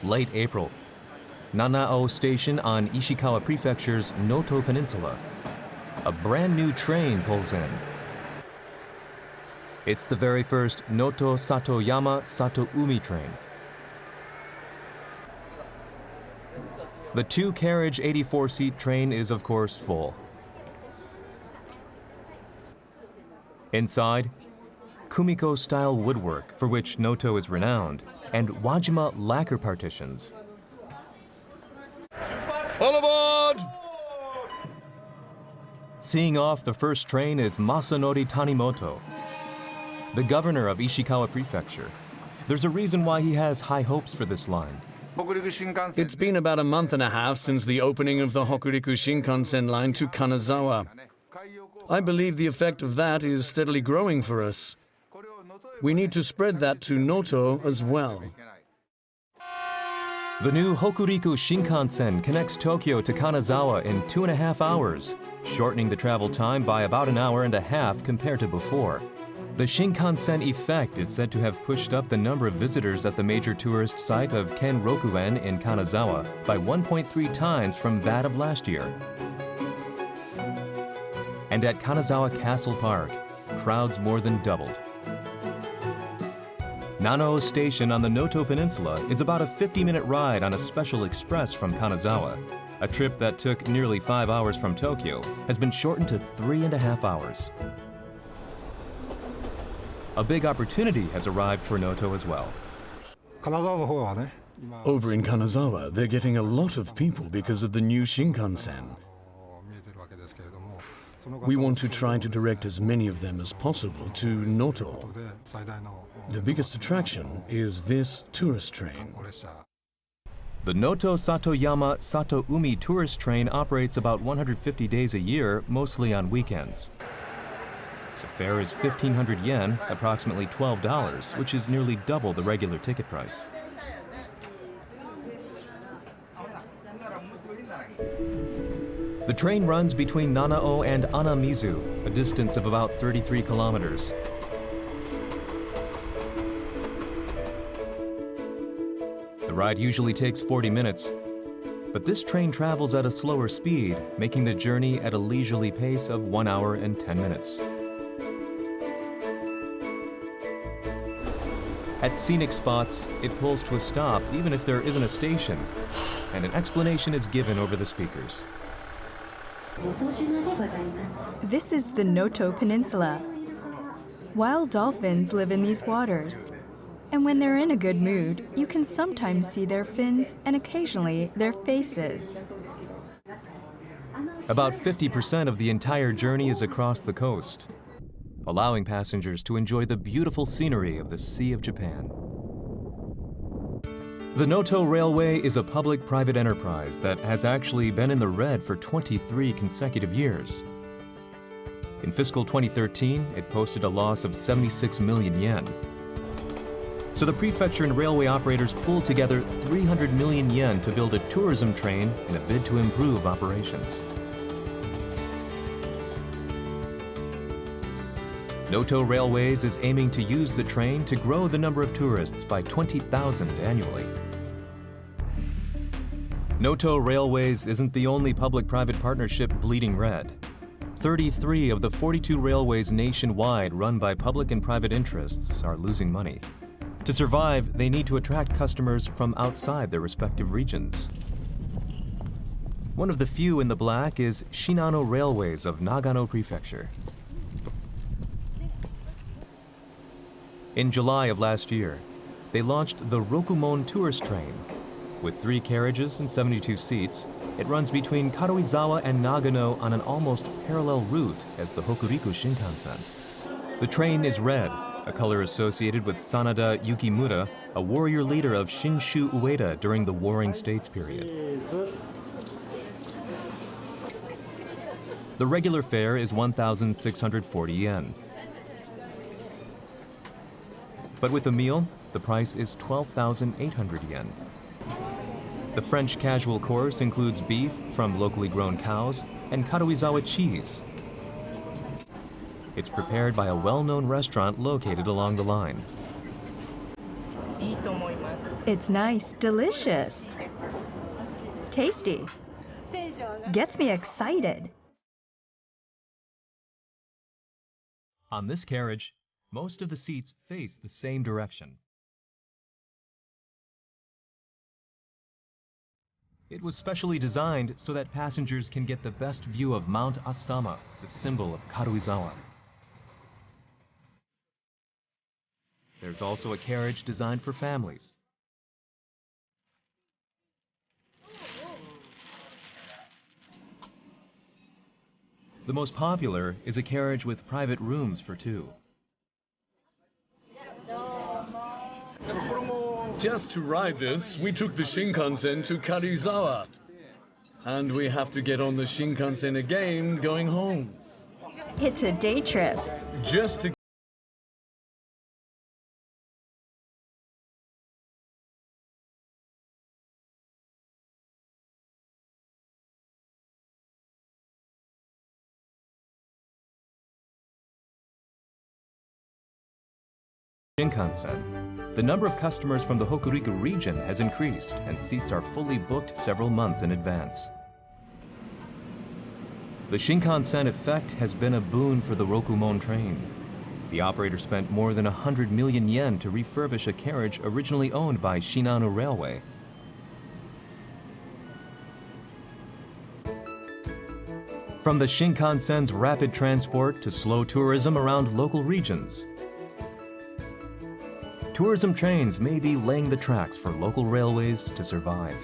late April. Nanao Station on Ishikawa Prefecture's Noto Peninsula. A brand new train pulls in. It's the very first Noto Satoyama Satoumi train. The two-carriage 84-seat train is, of course, full. Inside, Kumiko-style woodwork, for which Noto is renowned, and Wajima lacquer partitions. All aboard! Seeing off the first train is Masanori Tanimoto, the governor of Ishikawa Prefecture. There's a reason why he has high hopes for this line. It's been about a month and a half since the opening of the Hokuriku Shinkansen line to Kanazawa. I believe the effect of that is steadily growing for us. We need to spread that to Noto as well. The new Hokuriku Shinkansen connects Tokyo to Kanazawa in 2.5 hours, shortening the travel time by about an hour and a half compared to before. The Shinkansen effect is said to have pushed up the number of visitors at the major tourist site of Kenrokuen in Kanazawa by 1.3 times from that of last year. And at Kanazawa Castle Park, crowds more than doubled. Nanao Station on the Noto Peninsula is about a 50-minute ride on a special express from Kanazawa. A trip that took nearly 5 hours from Tokyo has been shortened to 3.5 hours. A big opportunity has arrived for Noto as well. Over in Kanazawa, they're getting a lot of people because of the new Shinkansen. We want to try to direct as many of them as possible to Noto. The biggest attraction is this tourist train. The Noto Satoyama Satoumi tourist train operates about 150 days a year, mostly on weekends. The fare is 1,500 yen, approximately $12, which is nearly double the regular ticket price. The train runs between Nanao and Anamizu, a distance of about 33 kilometers. The ride usually takes 40 minutes, but this train travels at a slower speed, making the journey at a leisurely pace of 1 hour and 10 minutes. At scenic spots, it pulls to a stop even if there isn't a station, and an explanation is given over the speakers. This is the Noto Peninsula. Wild dolphins live in these waters, and when they're in a good mood, you can sometimes see their fins and occasionally their faces. About 50% of the entire journey is across the coast, allowing passengers to enjoy the beautiful scenery of the Sea of Japan. The Noto Railway is a public-private enterprise that has actually been in the red for 23 consecutive years. In fiscal 2013, it posted a loss of 76 million yen. So the prefecture and railway operators pulled together 300 million yen to build a tourism train in a bid to improve operations. Noto Railways is aiming to use the train to grow the number of tourists by 20,000 annually. Noto Railways isn't the only public-private partnership bleeding red. 33 of the 42 railways nationwide run by public and private interests are losing money. To survive, they need to attract customers from outside their respective regions. One of the few in the black is Shinano Railways of Nagano Prefecture. In July of last year, they launched the Rokumon tourist train. With 3 carriages and 72 seats, it runs between Karuizawa and Nagano on an almost parallel route as the Hokuriku Shinkansen. The train is red, a color associated with Sanada Yukimura, a warrior leader of Shinshu Ueda during the Warring States period. The regular fare is 1,640 yen. But with a meal, the price is 12,800 yen. The French casual course includes beef from locally grown cows and Karuizawa cheese. It's prepared by a well-known restaurant located along the line. It's nice, delicious, tasty. Gets me excited. On this carriage, most of the seats face the same direction. It was specially designed so that passengers can get the best view of Mount Asama, the symbol of Karuizawa. There's also a carriage designed for families. The most popular is a carriage with private rooms for two. Just to ride this, we took the Shinkansen to Karuizawa. And we have to get on the Shinkansen again going home. It's a day trip. Just to Shinkansen. The number of customers from the Hokuriku region has increased, and seats are fully booked several months in advance. The Shinkansen effect has been a boon for the Rokumon train. The operator spent more than 100 million yen to refurbish a carriage originally owned by Shinano Railway. From the Shinkansen's rapid transport to slow tourism around local regions, tourism trains may be laying the tracks for local railways to survive.